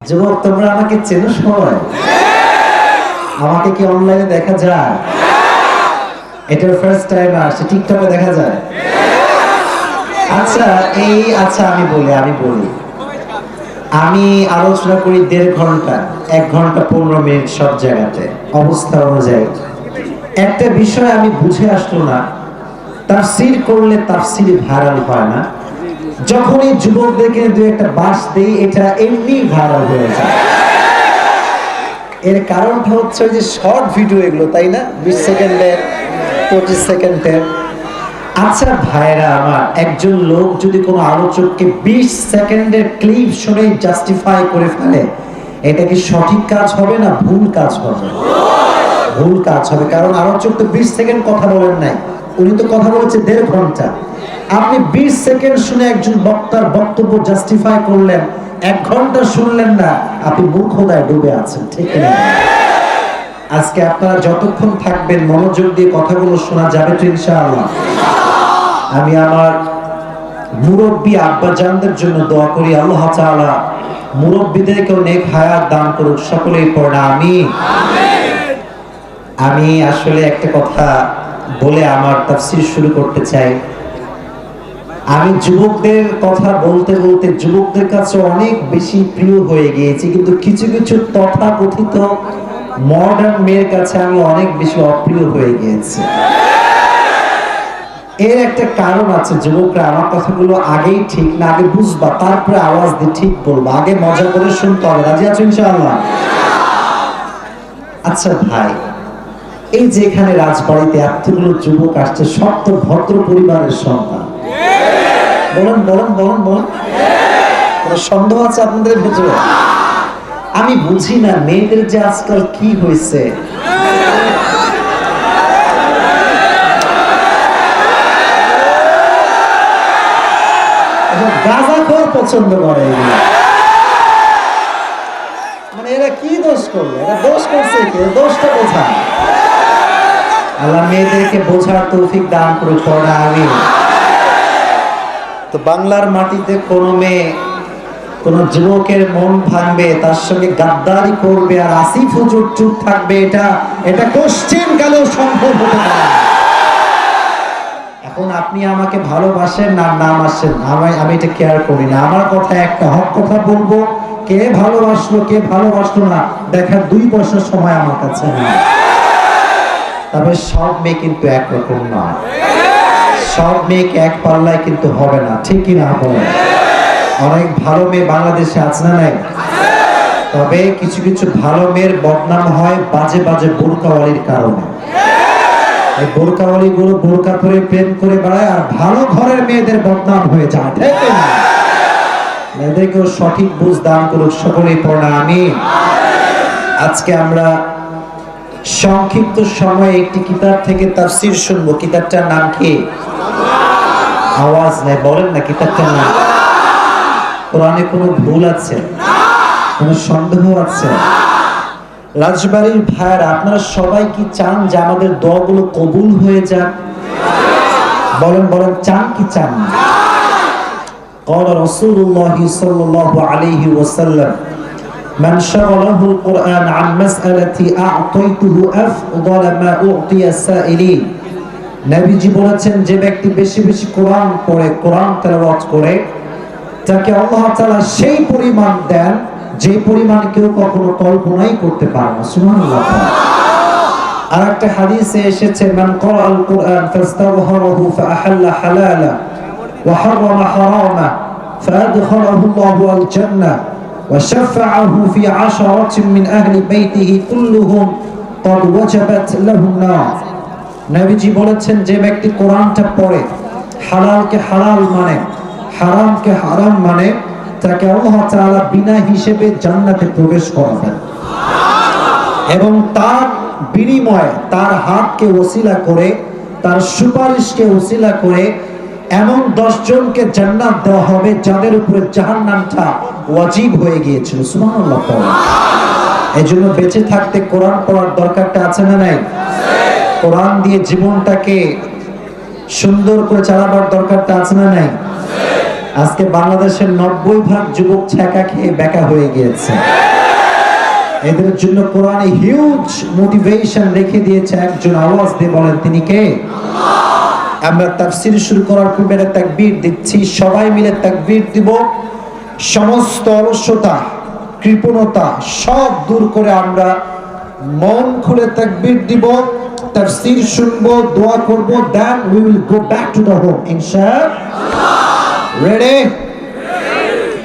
যুবক তোমরা আমাকে চেনো সবাই? আমাকে কি অনলাইনে দেখা যায়? এটার ফার্স্ট টাইম আসছে, টিকটকে দেখা যায়? আচ্ছা আমি বলি আমি আলোচনা করি 1.5 ঘন্টা, 1 ঘন্টা 15 মিনিট সব জায়গাতে অবস্থা অনুযায়ী। একটা বিষয় আমি বুঝে আসলো না, তাফসীর করলে তাফসীর ভাইরাল হয় না, যখনই যুবকদেরকে দু একটা বাস দেই এটা এমনি ভাইরাল হয়ে যায়। এর কারণটা হচ্ছে যে শর্ট ভিডিও এগুলো, তাই না? 20 সেকেন্ডের, 25 সেকেন্ডের। আচ্ছা ভাইরা আমার, একজন লোক যদি কোনো আলোচককে 20 সেকেন্ডের ক্লিপ শুনে জাস্টিফাই করে ফেলে, এটা কি সঠিক কাজ হবে না ভুল কাজ হবে? ভুল কাজ হবে, কারণ আলোচক তো 20 সেকেন্ড কথা বলেন নাই, উনি তো কথা বলেছে 1.5 ঘন্টা। আপনি 20 সেকেন্ড শুনে একজন বক্তার বক্তব্য জাস্টিফাই করলেন, 1 ঘন্টা শুনলেন না, আপনি মূর্খতায় ডুবে আছেন, ঠিক না? আজকে আপনারা যতক্ষণ থাকবেন মনোযোগ দিয়ে কথাগুলো শোনা যাবে তো ইনশাআল্লাহ। আমি আমার মুরব্বী আব্বাজানদের জন্য দোয়া করি, আল্লাহ তাআলা মুরব্বীদেরকেও নেক হায়াত দান করুক, সকলেই পড়ে আমিন। আমি আসলে একটা কথা বলে আমার তাফসীর শুরু করতে চাই। আমি যুবকদের কথা বলতে বলতে যুবকদের কাছে অনেক বেশি প্রিয় হয়ে গিয়েছি, কিন্তু কিছু কিছু তথাকথিত মডার্ন মেয়ের কাছে আমি অনেক বেশি অপ্রিয় হয়ে গিয়েছি। এর একটা কারণ আছে, যুবকরা আমার কথাগুলো আগেই ঠিক না, আগে বুঝবা তারপরে আওয়াজ দিয়ে ঠিক বলবা, আগে মজা করে শুনতে হবে। রাজি আছো ইনশাআল্লাহ? আচ্ছা ভাই, এই যে এখানে রাজবাড়িতে এতগুলো যুবক আসছে, সব তো ভদ্র পরিবারের সন্তান। বলেন বলেন বলেন বলেন, কোনো সন্দেহ আছে আপনাদের ভিতরে? আমি বুঝি না মেয়েদের যে আজকাল কি হয়েছে। গাঁজাখোর পছন্দ করে, মানে এরা কি দোষ করলো? এরা দোষ করছে কি? দোষটা কোথায়? আল্লাহ মেয়েদেরকে বোঝার তৌফিক দান করুক, পড়া আমিন। তো বাংলার মাটিতে কোনো মেয়ে কোন যুবকের মন ভাঙবে, তার সঙ্গে গাদ্দারি করবে আর আসিফ হুজুর চুপ থাকবে, এটা কোশ্চেন কালেও সম্ভব হতে পারে। এখন আপনি আমাকে ভালোবাসেন না বাসেন, আমি এটা কেয়ার করি না। আমার কথা একটা, হক কথা বলবো, কে ভালোবাসলো কে ভালোবাসলো না দেখার 2 পয়সার সময় আমার কাছে নেই। তবে সব মেয়ে কিন্তু একরকম নয়, সব মেয়েকে এক পাল্লায় কিন্তু হবে না, ঠিক কি না বলেন? অনেক ভালো মেয়ে বাংলাদেশে আছে না নাই? তবে কিছু কিছু ভালো মেয়ের বদনাম হয় বাজে বাজে বোরকাওয়ালির কারণে। এই বোরকাওয়ালি গুলো বোরকা পরে প্রেম করে বেড়ায়, আর ভালো ঘরের মেয়েদের বদনাম হয়ে যায়, ঠিক না? মেয়েদেরকেও সঠিক বুঝ দান করুক, সকলেই পড়া আমিন। আজকে আমরা সংক্ষিপ্ত সময়ে একটি কিতাব থেকে তাফসীর শুনবো। কিতাবটার নাম কি? আওয়াজ নেই, বলেন না কিতাবটার নাম। কোরআনে কোনো ভুল আছে? কোনো সন্দেহ আছে? রাজবাড়ির ভাইরা, আপনারা সবাই কি চান যে আমাদের দোয়াগুলো কবুল হয়ে যাক? বলেন বলেন, চান কি চান? قال رسول الله صلى الله عليه وسلم من شغله القرآن عن مسألة أعطيته أفضل ما أعطي السائلين। নবীজি বলেছেন, যে ব্যক্তি বেশি বেশি কোরআন পড়ে, কোরআন তেলাওয়াত করে, তাকে আল্লাহ তাআলা সেই পরিমাণ দেন যে পরিমাণ কেউ কখনো কল্পনাই করতে পারে না। সুবহানাল্লাহ। আর একটা হাদিসে এসেছে, মান ক্বারাআল কুরআন ফাস্তাযহারাহু ফাআহাল্লা হালালা ওয়া হারামা হারামা ফাআদখালাহু আল্লাহু আল জান্নাহ ওয়া শাফাআহু ফি 'আশারাতিন মিন আহলি বাইতিহি কুল্লুহুম ক্বাদ ওয়াজাবাত লাহুম নার। নবীজি বলেছেন, যে ব্যক্তি কোরআনটা পড়ে, হালালকে হালাল মানে, হারামকে হারাম মানে, তাকে আল্লাহ তাআলা বিনা হিসেবে জান্নাতে প্রবেশ করাবেন এবং তার বিনিময়ে তার হাতকে ওসিলা করে, তার সুপারিশকে ওসিলা করে এমন 10 জনকে জান্নাত দেওয়া হবে যাদের উপরে জাহান্নামটা ওয়াজিব হয়ে গিয়েছিল। সুবহানাল্লাহ। এজন্য বেঁচে থাকতে কোরআন পড়ার দরকারটা আছে না নাই? কোরআন দিয়ে জীবনটাকে সুন্দর করে চালাবার দরকারটা আছে না নাই? আজকে বাংলাদেশের 90% যুবক ছ্যাঁকা খেয়ে বেকা হয়ে গিয়েছে। এদের জন্য কোরআনে হিউজ মোটিভেশন রেখে দিয়েছে একজন। আওয়াজ দিয়ে বলেন তিনি কে? আমরা তাফসীর শুরু করার পূর্বে একটা তাকবীর দিচ্ছি, সবাই মিলে তাকবীর দিব। সমস্ত অলসতা, কৃপণতা সব দূর করে আমরা মন খুলে তাকবীর দিব, তাফসীর শুনবো, দোয়া করব, then we will go back to the home ইনশাআল্লাহ। রেডি?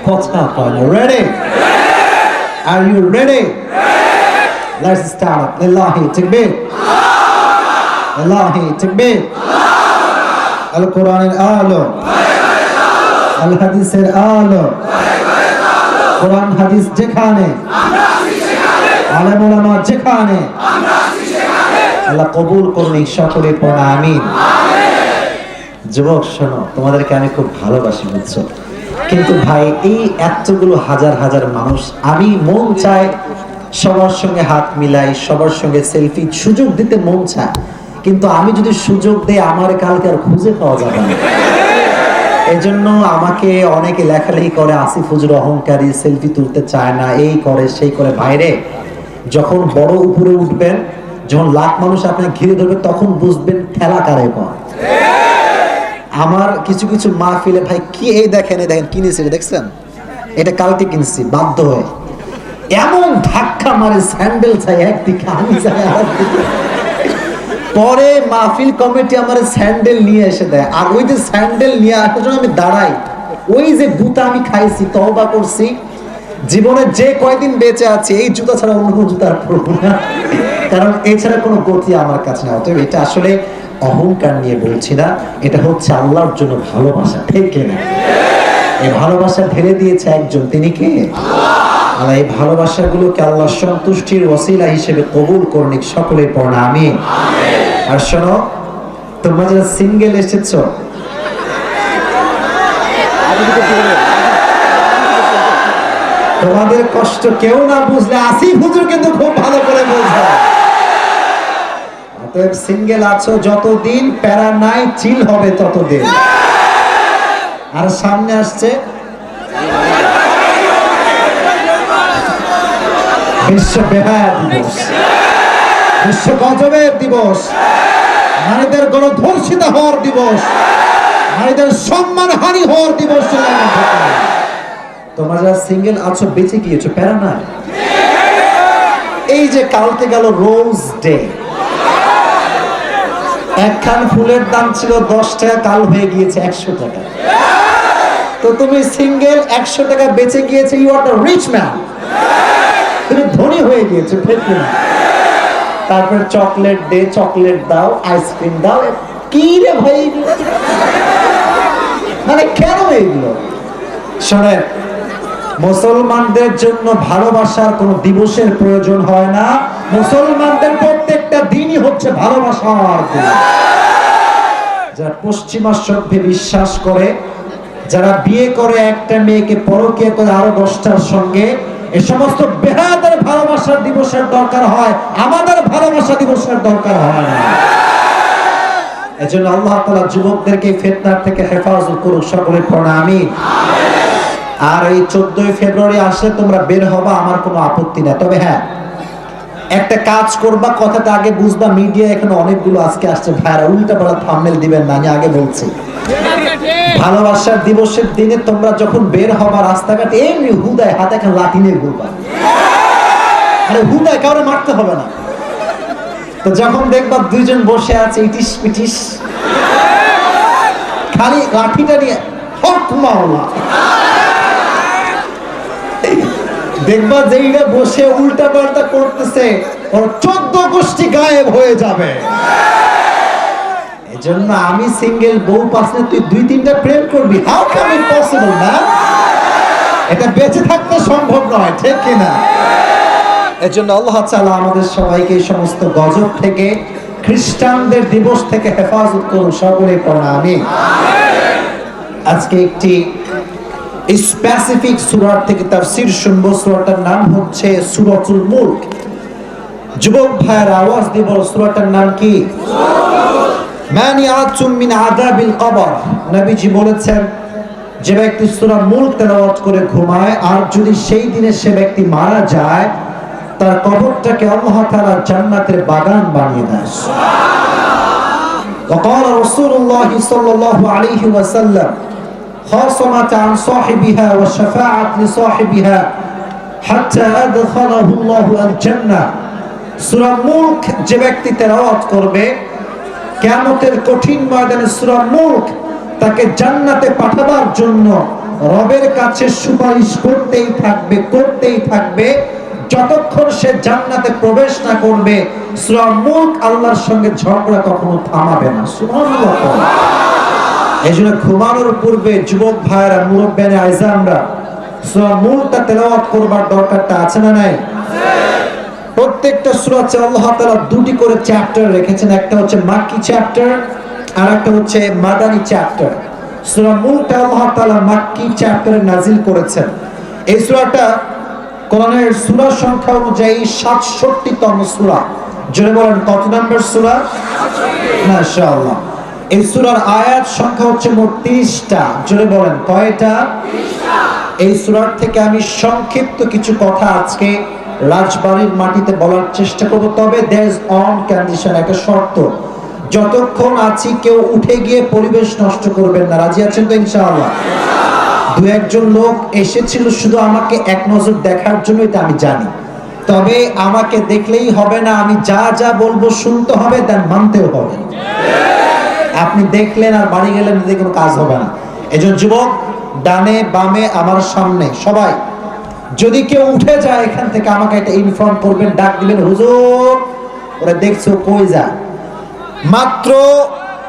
কথা বলো, ready? Are you ready? Let's start. Lillahi takbir. Lillahi takbir. Al Quranil alo. Al Hadisir alo. Quran Hadis যেখানে, আলেম ওলামা যেখানে, আল্লাহ কবুল করুন সকলে পড়া আমিন। যুবক শোনো, তোমাদেরকে আমি খুব ভালোবাসি বুঝছো, কিন্তু ভাই এই এতগুলো হাজার হাজার মানুষ, আমি মন চায় সবার সঙ্গে হাত মিলাই, সবার সঙ্গে সেলফি, সুযোগ দিতে মন চায়, কিন্তু আমি যদি সুযোগ দেই আমার কালকে আর খুঁজে পাওয়া যাবে না। এই জন্য আমাকে অনেকে লেখালেখি করে, আসিফ হুজুর অহংকারী, সেলফি তুলতে চায় না, এই করে সেই করে। বাইরে যখন বড় উপরে উঠবেন, যখন লাখ মানুষ আপনি ঘিরে ধরবে, তখন বুঝবেন ঠেলা কারে পায়। আমার কিছু কিছু মাহফিলে ভাই কি এই দেখেন, এই দেখেন কিনেছি, দেখছেন এটা কালকে কিনছি বাধ্য হয়ে, এমন ধাক্কা মারে স্যান্ডেল চাই একদিকে, আমি চাই আরেকদিকে। পরে মাহফিল কমিটি আমার স্যান্ডেল নিয়ে এসে দেয়, আর ওই যে স্যান্ডেল নিয়ে আসার জন্য আমি দাঁড়াই, ওই যে জুতা আমি খাইছি, তওবা করছি, জীবনে যে কয়দিন বেঁচে আছি এই জুতা ছাড়া অন্য কোনো জুতা আর পরবো না, কারণ এছাড়া কোনো গতি আমার কাছে না। অতএব এটা আসলে অহংকার নিয়ে বলছি না, এটা হচ্ছে আল্লাহর জন্য ভালোবাসা, ঠিক কিনা? এই ভালোবাসা ঢেলে দিয়েছে একজন, তিনি কে? আল্লাহ। এই ভালোবাসাগুলোকে আল্লাহ সন্তুষ্টির ওসিলা হিসেবে কবুল করুন সকলে পড়া আমিন। আর শোনো, তোমরা যারা সিঙ্গেল এসেছো, তোমাদের কষ্ট কেউ না বুঝলে আসিফ হুজুর কিন্তু খুব ভালো করে বোঝে। অতএব সিঙ্গেল আছো যতদিন, প্যারা নাই, চিল হবে ততদিন। আর সামনে আসছে বিশ্ব বেহায়া দিবস, বিশ্ব গজবের দিবস, নারীদের গণধর্ষিতা হওয়ার দিবস, নারীদের সম্মানহানি হওয়ার দিবস। তোমরা যারা সিঙ্গেল আছো, বেঁচে গিয়েছো, প্যারা নাই। এই যে কালকে গেল রোজ ডে, একখান ফুলের দাম ছিল 10 টাকা, কাল হয়ে গিয়েছে 100 টাকা। তো তুমি সিঙ্গেল, 100 টাকা বেঁচে গিয়েছে, you are the rich man, তুমি ধনী হয়ে গিয়েছো, ঠিক না? তারপর চকলেট দে, চকলেট দাও, আইসক্রিম দাও, কি রে ভাই মানে কেন এইগুলো? শোনেন, মুসলমানদের জন্য ভালোবাসার কোন দিবসের প্রয়োজন হয় না, মুসলমানদের প্রত্যেকটা দিনই হচ্ছে ভালোবাসার দিন। যারা পশ্চিমা সভ্যে বিশ্বাস করে, যারা বিয়ে করে একটা মেয়েকে, পরকীয়া করে আরো 10টার সঙ্গে, এ সমস্ত বেহায়াদের ভালোবাসার দিবসের দরকার হয়, আমাদের ভালোবাসা দিবসের দরকার হয় না। এজন্য আল্লাহ তাআলা যুবকদেরকে ফিতনার থেকে হেফাজত করুক, সকলে পড়া আমিন। আর এই 14 ফেব্রুয়ারি আসলে তোমরা বের হবা, আমার কোনো আপত্তি নেই। তবে হ্যাঁ, একটা কাজ করবা, কথাটা আগে বুঝবা। মিডিয়া এখানে অনেকগুলো আজকে আসছে, ভাইরা উল্টা পাল্টা থাম্বনেল দিবেন না, আমি আগে বলছি। ভালোবাসার দিবসের দিনে তোমরা যখন বের হবা রাস্তাঘাটে, এমনি হুদায় হাতে একটা লাঠি নিয়ে ঘুরবা, আরে হুদায় কাউরে মারতে হবে না। তো যখন দেখবা দুইজন বসে আছে ইটিস পিটিস, খালি লাঠিটা নিয়ে হক মাওলা, দেখবা যেইটা বসে উল্টা পাল্টা করতেছে, ওর 14 গোষ্ঠী গায়েব হয়ে যাবে। এজন্য আমি সিঙ্গেল, বউ পাশে তুই 2-3টা প্রেম করবি, হাউ ক্যান ইট পসিবল না? এটা বেঁচে থাকতে সম্ভব নয়, ঠিক কিনা? এজন্য আল্লাহ তাআলা আমাদের সবাইকে এই সমস্ত গজব থেকে, খ্রিস্টানদের দিবস থেকে হেফাজত করুন, সকলে পড়া আমিন। আজকে একটি স্পেসিফিক সূরা থেকে তাফসীর শুনবো। সূরাটার নাম হচ্ছে সূরাতুল মুলক। যুবক ভাইয়ের আওয়াজ দিব, সূরাটার নাম কি? মানিআতুম মিন আযাবিল কবর। নবীজি বলেছেন, যে ব্যক্তি সূরা মুলক তেলাওয়াত করে ঘুমায়, আর যদি সেই দিনে সে ব্যক্তি মারা যায়, তার কবরটাকে আল্লাহ তাআলা জান্নাতের বাগান বানিয়ে দেয়। وقال رسول الله صلى الله عليه وسلم خاصمة عن صاحبها وشفاعة لصاحبها حتى أدخله الله الجنة। সূরা মুলক যে ব্যক্তি তেলাওয়াত করবে, কিয়ামতের কঠিন ময়দানে সূরা মুলক তাকে জান্নাতে পাঠাবার জন্য রবের কাছে সুপারিশ করতেই থাকবে যতক্ষণ সে জান্নাতে প্রবেশ না করবে। সূরা মুলক আল্লাহর সঙ্গে ঝগড়া কখনো থামাবে না। সুবহানাল্লাহ। এজন্য ঘুমানোর পূর্বে যুবক ভাইরা, মুরব্বিয়ানে আইজামরা, সূরা মুলকটা তেলাওয়াত করবার দরকারটা আছে না নাই? প্রত্যেকটা সূরাতে আল্লাহ তাআলা দুটি করে চ্যাপ্টার রেখেছেন, একটা হচ্ছে মাক্কি চ্যাপ্টার আর একটা হচ্ছে মাদানী চ্যাপ্টার। সূরা মুলকটা আল্লাহ তাআলা মাক্কি চ্যাপ্টারে নাজিল করেছেন। এই সূরাটা কোরআনের সূরা সংখ্যা অনুযায়ী 67তম সূরা। জোরে বলেন কত নম্বর সূরা? মাশাআল্লাহ। এই সূরার আয়াত সংখ্যা হচ্ছে মোট 30টা। জোরে বলেন কয়টা? 30টা। এই সূরার থেকে আমি সংক্ষিপ্ত কিছু কথা আজকে রাজবাড়ির মাটিতে বলার চেষ্টা করব। তবে দেয়ার ইজ অন কন্ডিশন, একটা শর্ত, যতক্ষণ আছি কেউ উঠে গিয়ে পরিবেশ নষ্ট করবেন না। রাজি আছেন তো ইনশাআল্লাহ? দু একজন লোক এসেছিল শুধু আমাকে এক নজর দেখার জন্য, এটা আমি জানি, তবে আমাকে দেখলেই হবে না, আমি যা যা বলবো শুনতে হবে, দেন মানতেও হবে। আপনি দেখলেন আর বাড়ি গেলেন, এতে কোনো কাজ হবে না। এজন্য যুবক, ডানে বামে আমার সামনে সবাই, যদি কেউ উঠে যায় এখান থেকে আমাকে এটা ইনফর্ম করবেন, ডাক দিবেন, হুজুর ওরা দেখছো কই যায়। মাত্র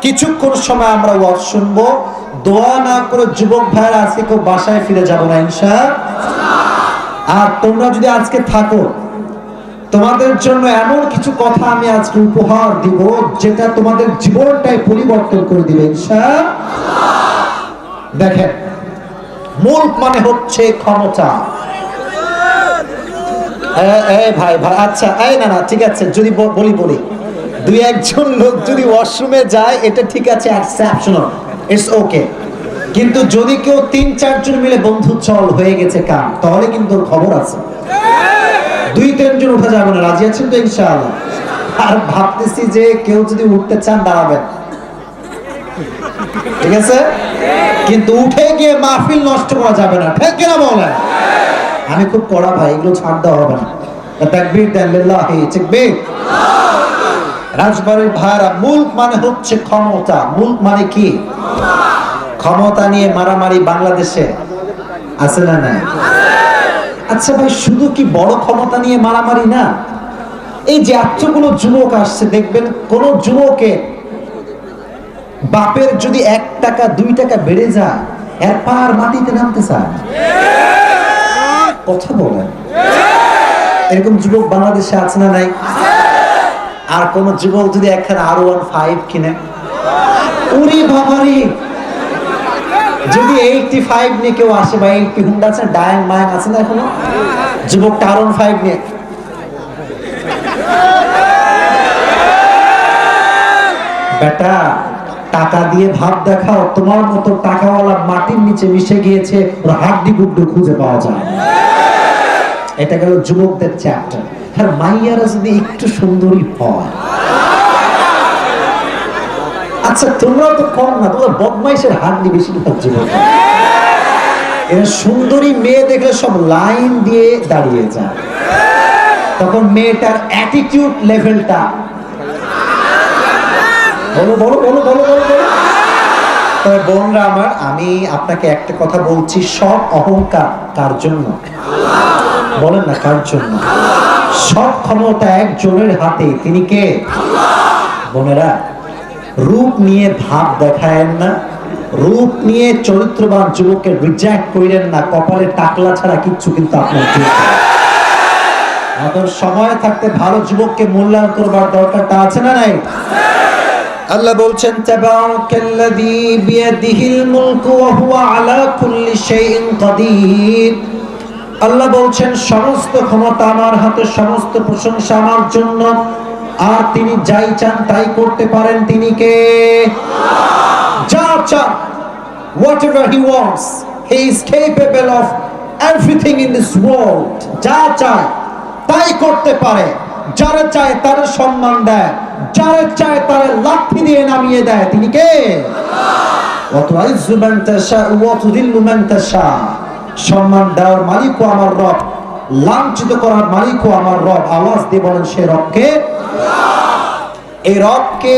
কিছুক্ষণ সময় আমরা ওয়াজ শুনবো, দোয়া না করে যুবক ভাইরা আজকে কেউ বাসায় ফিরে যাব না ইনশাআল্লাহ। আর তোমরা যদি আজকে থাকো, তোমাদের জন্য এমন কিছু কথা আমি আজকে উপহার দিব যেটা তোমাদের জীবনটাই পরিবর্তন করে দিবে ইনশাআল্লাহ। দেখেন, মুলক মানে হচ্ছে ক্ষমতা। ভাই আচ্ছা, না ঠিক আছে, যদি বলি দুই একজন লোক যদি ওয়াশরুমে যায় এটা ঠিক আছে, এক্সেপশনাল, ইটস ওকে। কিন্তু যদি কেউ 3-4 জন মিলে বন্ধু চল হয়ে গেছে কাম, তাহলে কিন্তু খবর আছে। 2-3 জন উঠা যাবে না। রাজি আছেন তো ইনশাআল্লাহ? আর ভাবতেছি যে কেউ যদি উঠতে চান দাঁড়াবেন, ঠিক আছে? কিন্তু উঠে গিয়ে মাহফিল নষ্ট করা যাবে না, ঠিক কিনা বলেন? আমি খুব কড়া ভাই, এগুলো ছাড় দেওয়া হবে না। তাকবীর দেন, লিল্লাহি তাকবীর। রাজবাড়ির ভাইরা, মুলক মানে হচ্ছে ক্ষমতা। মুলক মানে কি? ক্ষমতা নিয়ে মারামারি বাংলাদেশে আছে না নাই? আচ্ছা ভাই, শুধু কি বড় ক্ষমতা নিয়ে মারামারি না? এই যে এতগুলো যুবক আসছে, দেখবেন কোন যুবকে বাপের যদি 1 টাকা 2 টাকা বেড়ে যায়, এর পার মাটিতে নামতে চায়। কথা বলেন, এরকম যুবক বাংলাদেশে আছে না নাই? আর কোন যুবক যদি একখানা R15 কিনে, উরি বাবারি, যদি 85 নিয়ে কেউ আসে বা 80 হুন্ডা আছে, ডায়াং মায়াং আছে না এখনো, যুবকটা R15 নিয়ে, বেটা টাকা দিয়ে ভাব দেখাও, তোমার মতো টাকাওয়ালা মাটির নিচে মিশে গিয়েছে, ওর হাড্ডি গুড্ডু খুঁজে পাওয়া যায়। এটা গেল যুবকদের চ্যাপ্টার। আর মাইয়ারা যদি একটু সুন্দরী হয়, আচ্ছা তোমরা তো কম না, তোমরা বদমাইশের হাড্ডি বেশি যুবক। এরা সুন্দরী মেয়ে দেখলে সব লাইন দিয়ে দাঁড়িয়ে যায়, তখন মেয়েটার অ্যাটিটিউড লেভেলটা, বলো বলো বলো বলো বলো বলো। তবে বোনরা আমার, আমি আপনাকে একটা কথা বলছি, সব অহংকার কার জন্য? বলেন না কার জন্য? সব ক্ষমতা একজনের হাতে, তিনি কে? বোনেরা, রূপ নিয়ে ভাব দেখায়েন না, রূপ নিয়ে চরিত্রবান যুবককে রিজেক্ট করেন না। কপালে টাকলা ছাড়া কিচ্ছু কিন্তু আপনার এখন সময় থাকতে ভালো যুবককে মূল্যায়ন করবার দরকারটা আছে না নাই? আল্লাহ বলছেন, তাবারাকাল্লাযী বিয়াদিহিল মুলকু ওয়া হুয়া আলা কুল্লি শাইইন কাদির। আল্লাহ বলছেন, সমস্ত ক্ষমতা আমার হাতে, সমস্ত প্রশংসা আমার জন্য, আর তিনি যাই চান তাই করতে পারেন। তিনি কে? যা চান whatever he wants. He is capable of everything in this world. যা চায় তাই করতে পারে, যারা চায় তার সম্মান দেয়, যারা চায় তার লাঠি দিয়ে নামিয়ে দেয়। তিনি কে? ওয়াতুইজ্জু মান তাশা ওয়া তুযিল্লু মান তাশা। সম্মান দেওয়ার মালিকও আমার রব, লাঞ্ছিত করার মালিকও আমার রব। আওয়াজ দিয়ে বলেন সে রবকে। এই রবকে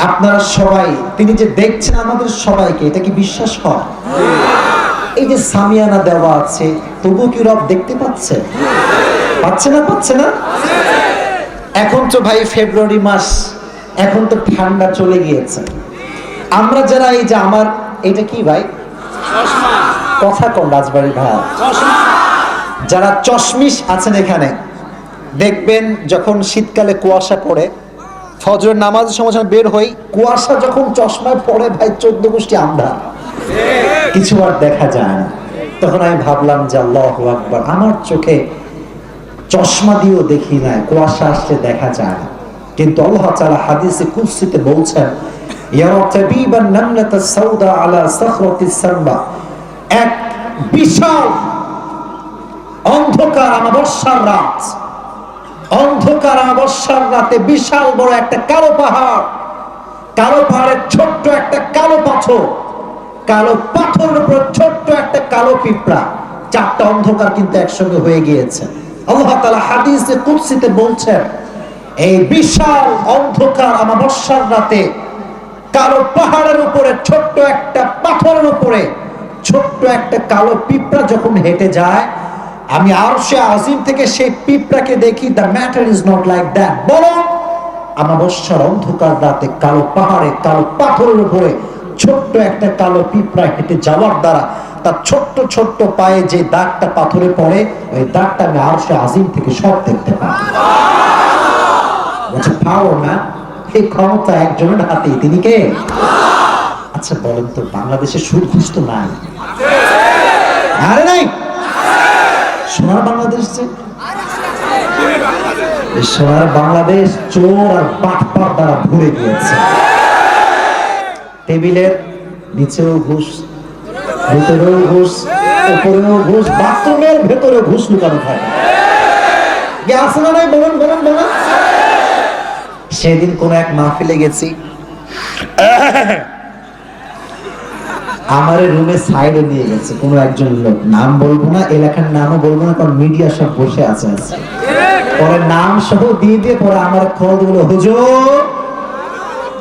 আপনারা সবাই, তিনি যে দেখছেন আমাদের সবাইকে, এটা কি বিশ্বাস হয়? এই যে সামিয়ানা দেওয়া আছে, তবু কি রব দেখতে পাচ্ছে? পাচ্ছে না? পাচ্ছে না? এখন তো ভাই ফেব্রুয়ারি মাস, এখন তো ঠান্ডা চলে গিয়েছে। আমরা যারা এই যে আমার এটা কি ভাই কথা কম রাজবাড়ি ভাই, যারা চশমিশ আছেন এখানে, দেখবেন যখন শীতকালে কুয়াশা পড়ে, ফজরের নামাজের সময় বের হই, কুয়াশা যখন চশমায় পড়ে ভাই 14 গোষ্ঠী আন্ধার, কিছু আর দেখা যায় না। তখন আমি ভাবলাম যে আল্লাহু আকবার, আমার চোখে চশমা দিয়েও দেখি না, কুয়াশা আসলে দেখা যায় না। কিন্তু আল্লাহ তাআলা হাদিসে কুদসিতে বলছেন, ইয়ারা তাবিবান নামলাতাস সাউদা আলা সাখরাতিস সারবা, এক বিশাল অন্ধকার অমাবস্যার রাত, অন্ধকার অমাবস্যার রাতে বিশাল বড় একটা কালো পাহাড়, কালো পাহাড়ের ছোট্ট একটা কালো পাথর, কালো পাথরের উপর ছোট্ট একটা কালো পিঁপড়া, চারটা অন্ধকার কিন্তু একসঙ্গে হয়ে গিয়েছে। আল্লাহ তাআলা হাদিসে কুদসিতে বলছেন, এই বিশাল অন্ধকার অমাবস্যার রাতে কালো পাহাড়ের উপরে ছোট্ট একটা পাথরের উপরে ছোট্ট একটা কালো পিঁপড়া যখন হেঁটে যায়, আমি আরশে আজিম থেকে সেই পিঁপড়াকে দেখি। The matter is not like that, বরং অমাবস্যার অন্ধকার রাতে কালো পাহাড়ে কালো পাথরের উপরে ছোট্ট একটা কালো পিঁপড়া হেঁটে যাওয়ার দ্বারা তার ছোট্ট ছোট্ট পায়ে যে দাগটা পাথরে পড়ে, ওই দাগটা আমি আরশে আজিম থেকে সব দেখতে পাই। পাওয়ার না, এই ক্ষমতা একজনের হাতে। তিনি কে? আচ্ছা বলেন তো, বাংলাদেশে সুদ ঘুষ তো নাই? আরে নাই, সোনার বাংলাদেশ যে, সোনার বাংলাদেশ চোর আর বাটপার দ্বারা ভরে গিয়েছে। টেবিলের নিচেও ঘুষ, ভিতরেও ঘুষ, উপরেও ঘুষ, বাথরুমের ভেতরেও ঘুষ লুকানো থাকে। আছে না নাই? বলেন বলেন বলেন। সেদিন কোন এক মাহফিলে গেছি, আমার রুমে সাইডে নিয়ে গেছে কোন একজন লোক, নাম বলবো না, এলাকার নামও বলবো না, কারণ মিডিয়া সব বসে আছে। পরে নাম সহ দিয়ে দিয়ে পরে আমার খোঁজ হলো, হুজুর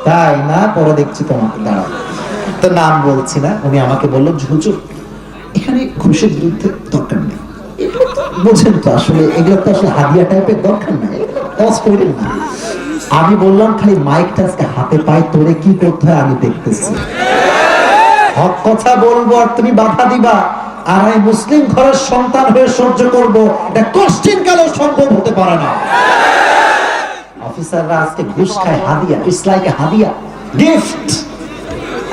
তাই না? পরে দেখছি তোমাকে দাঁড়াও, তো নাম বলছি না। উনি আমাকে বললো, হুজুর এখানে ঘুষের বিরুদ্ধে দরকার নেই, বুঝেন তো, আসলে এগুলো তো আসলে হাদিয়া টাইপের দরকার নাই, পজ করেন না। আমি বললাম, খালি মাইকটা আজকে হাতে পাই, তোরে কি করতে হয় আমি দেখতেছি। হক কথা বলবো আর তুমি বাধা দিবা, আর আমি মুসলিম ঘরের সন্তান হয়ে সহ্য করবো, এটা কোশ্চিন কালেও সম্ভব হতে পারে না। অফিসাররা আজকে ঘুষ খায়, হাদিয়া, ইটস লাইক এ হাদিয়া, গিফট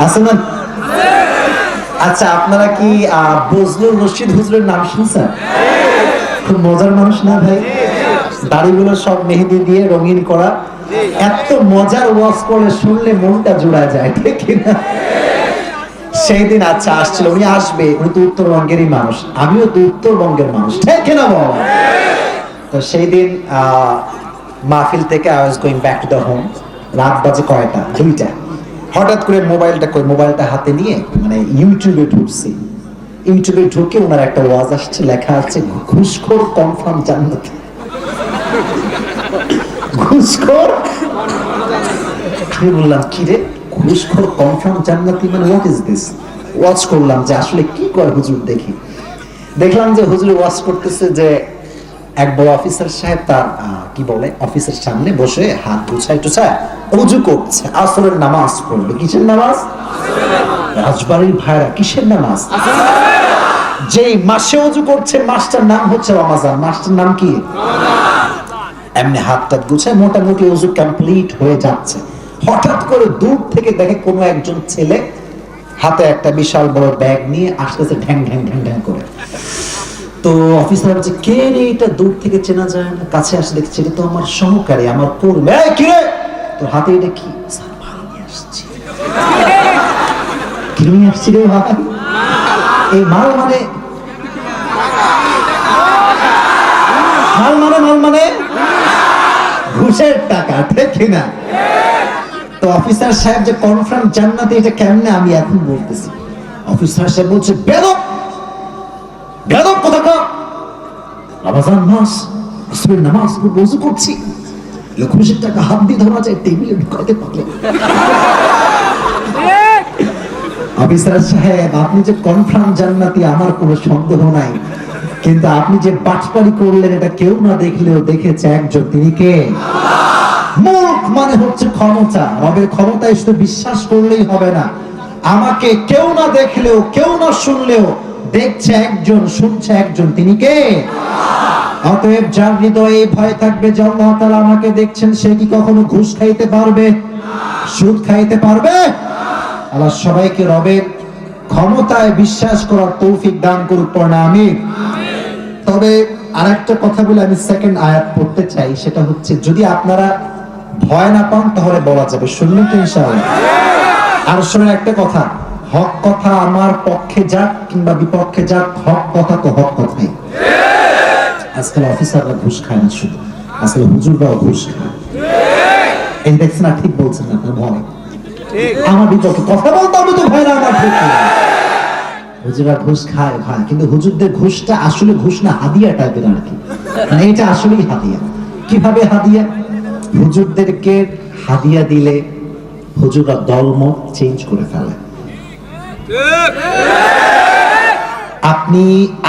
আছে না? আচ্ছা আপনারা কি বজলুর রশিদ হুজুরের নাম শুনছেন? খুব মজার মানুষ না ভাই? দাড়িগুলো সব মেহেদি দিয়ে রঙিন করা, এত মজার ওয়াজ করে শুনলে মনটা জোড়া যায়, ঠিক কিনা? সেই দিন আচ্ছা আসছিল, উনি আসবে, উনি তো উত্তরবঙ্গেরই মানুষ, আমিও তো উত্তরবঙ্গের মানুষ, ঠিক কিনা বল? তো সেই দিন মাহফিল থেকে I was going back to the home, রাত বাজে কয়টা? 2টা। হঠাৎ করে মোবাইলটা হাতে নিয়ে মানে ইউটিউবে ঢুকছি, ইউটিউবে ঢুকে ওনার একটা ওয়াজ আসছে, লেখা আছে ঘুষখোর কনফার্ম জান্নাত। ঘুষখোর, আমি বললাম কি রে, ঘুষখোর কনফার্ম জান্নাতি মানে হোয়াট ইজ দিস? ওয়াচ করলাম যে আসলে কি করে হুজুর, দেখলাম যে হুজুর ওয়াচ করতেছে যে এক বড় অফিসার সাহেব তার কি বলে অফিসের সামনে বসে হাত গুছায় টুছায় ওযু করছে, আসরের নামাজ পড়বে। কিসের নামাজ? রাজবাড়ির ভাইরা, কিসের নামাজ? যেই মাসে ওযু করছে মাসটার নাম হচ্ছে রমাজান। মাসটার নাম কি? এমনি হাতটা গুছায় মোটামুটি ওযু কমপ্লিট হয়ে যাচ্ছে, হঠাৎ করে দূর থেকে দেখে কোনো একজন ছেলে হাতে একটা বিশাল বড় ব্যাগ নিয়ে আসতেছে, ঢ্যাং ঢ্যাং ঢ্যাং ঢ্যাং করে। তো অফিসার বলছে, কে রে এটা? দূর থেকে চেনা যায় না, কাছে আসে দেখছি এটা তো আমার সহকারী, আমার কর্মী। এই কি রে তোর হাতে এটা কি? স্যার ভাই নিয়ে আসছি। কিনে আসছি রে ভাই। এই মাল মানে ঘুষের টাকা, ঠিক কিনা? তো অফিসার সাহেব যে কনফার্ম জান্নাতে, এটা কেমনে আমি এখন বলতেছি। অফিসার সাহেব বলছে, বেদব বেদব কোথাকার, রমজান মাস, আসরের নামাজ ওযু করছি, ঘুষের টাকা হাত দিয়ে ধরা যায়, টেবিলে ঢুকাতে পারলে। অফিসার সাহেব, আপনি যে কনফার্ম জান্নাতি আমার কোনো সন্দেহ নাই, কিন্তু আপনি যে বাটপারি করলেন এটা কেউ না দেখলেও দেখেছে একজন, তিনি কে? মুলক মানে হচ্ছে ক্ষমতা। রবের ক্ষমতায় শুধু বিশ্বাস করলেই হবে না, আমাকে কেউ না দেখলেও কেউ না শুনলেও দেখছে একজন, শুনছে একজন, তিনি কে? অতএব যার হৃদয়ে ভয় থাকবে যে আল্লাহ তাআলা আমাকে দেখছেন, সে কি কখনো ঘুষ খাইতে পারবে? সুদ খাইতে পারবে? আল্লাহ সবাইকে রবের ক্ষমতায় বিশ্বাস করার তৌফিক দান করুক, পড়না আমিন। তবে আরেকটা কথা বলে আমি সেকেন্ড আয়াত পড়তে চাই, সেটা হচ্ছে যদি আপনারা ভয় না পান তাহলে বলা যাবে, শুনলেন তো ইনশাআল্লাহ? আর শোনেন একটা কথা, হক কথা আমার পক্ষে যাক কিংবা বিপক্ষে যাক, হক কথা তো হক কথাই। আজকাল অফিসাররা ঘুষ খায় না শুধু, আজকাল হুজুররাও ঘুষ খায়। এই দেখছেন না, ঠিক বলছেন না, আপনার ভয় আমার বিপক্ষে কথা বলতে হবে তো ভয় না আমার ঠিক। হুজুররা ঘুষ খায় ভাই, কিন্তু হুজুরদের ঘুষটা আসলে ঘুষ না, হাদিয়া টাইপের আর কি, মানে এটা আসলেই হাদিয়া। কিভাবে হাদিয়া? হুজুরদেরকে হাদিয়া দিলে হুজুররা দলমত চেঞ্জ করে ফেলে।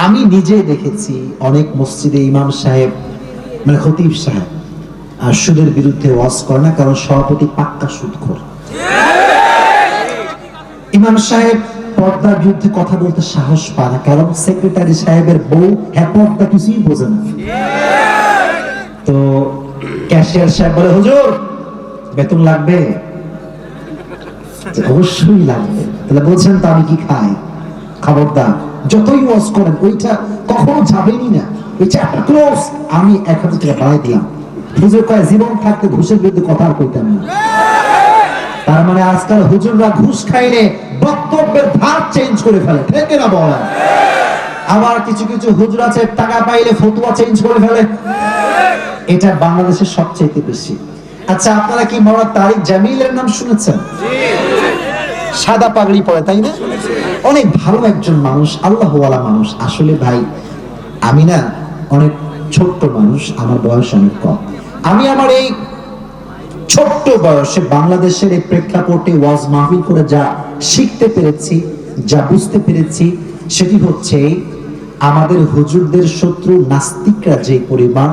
আমি নিজে দেখেছি অনেক মসজিদে ইমাম সাহেব মানে খতিব সাহেব আর সুদের বিরুদ্ধে ওয়াজ করে না, কারণ সভাপতি পাক্কা সুদখোর। ইমাম সাহেব পর্দার বিরুদ্ধে কথা বলতে সাহস পায় না, কারণ সেক্রেটারি সাহেবের বউ হ্যাঁ পর্দা কিছুই বোঝে না। তো ক্যাশিয়ার সাহেব বলে, হুজুর বেতন লাগবে? অবশ্যই লাগবে। তাহলে বলছেন তো আমি কি খাই? খবরদার, যতই ওয়াজ করেন ওইটা কখনো যাবেনই না, ওই চ্যাপ্টার ক্লোজ। আমি 1000 টাকা বাড়াই দিলাম। হুজুর কয় জীবন থাকতে ঘুষের বিরুদ্ধে কথা আর কইতাম না। তার মানে আজকাল হুজুররা ঘুষ খাইলে বক্তব্যের ধার চেঞ্জ করে ফেলে, ঠিক না বলেন? আবার কিছু কিছু হুজুর আছে টাকা পাইলে ফতোয়া চেঞ্জ করে ফেলে। এটা বাংলাদেশের সবচেয়ে বেশি। আচ্ছা, আপনারা কি মাওলানা তারিক জামিলের নাম শুনেছেন? সাদা পাগড়ি পরে, তাই না? অনেক ভালো একজন মানুষ, আল্লাহওয়ালা মানুষ। আসলে ভাই আমি না অনেক ছোট্ট মানুষ, আমার বয়স অনেক কম। আমি আমার এই ছোট্ট বয়সে বাংলাদেশের এই প্রেক্ষাপটে ওয়াজ মাহফিল করে যা শিখতে পেরেছি, যা বুঝতে পেরেছি, সেটি হচ্ছে আমাদের হুজুরদের শত্রু নাস্তিকরা যে পরিমাণ,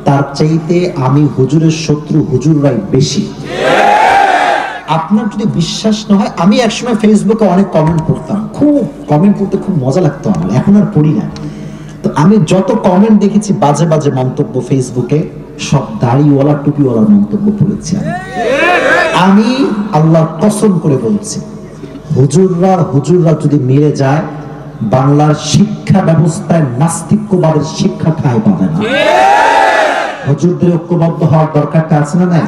তার চাইতে আমি হুজুরের শত্রু হুজুররাই বেশি। আপনার যদি বিশ্বাস না হয়, আমি একসময় ফেসবুকে অনেক কমেন্ট পড়তাম, খুব কমেন্ট পড়তে খুব মজা লাগতো আমার, এখন আর পড়ি না। তো আমি যত কমেন্ট দেখেছি বাজে বাজে মন্তব্য ফেসবুকে, সব দাড়িওয়ালা টুপিওয়ালার মন্তব্য পড়েছি। আমি আল্লাহর কসম করে বলছি, হুজুররা যদি মিলে যায়, বাংলার শিক্ষা ব্যবস্থায় নাস্তিক্যবাদের শিক্ষা ঠাঁই পাবে না। হুজুরদের ঐক্যবদ্ধ হওয়ার দরকারটা আছে না? নাই?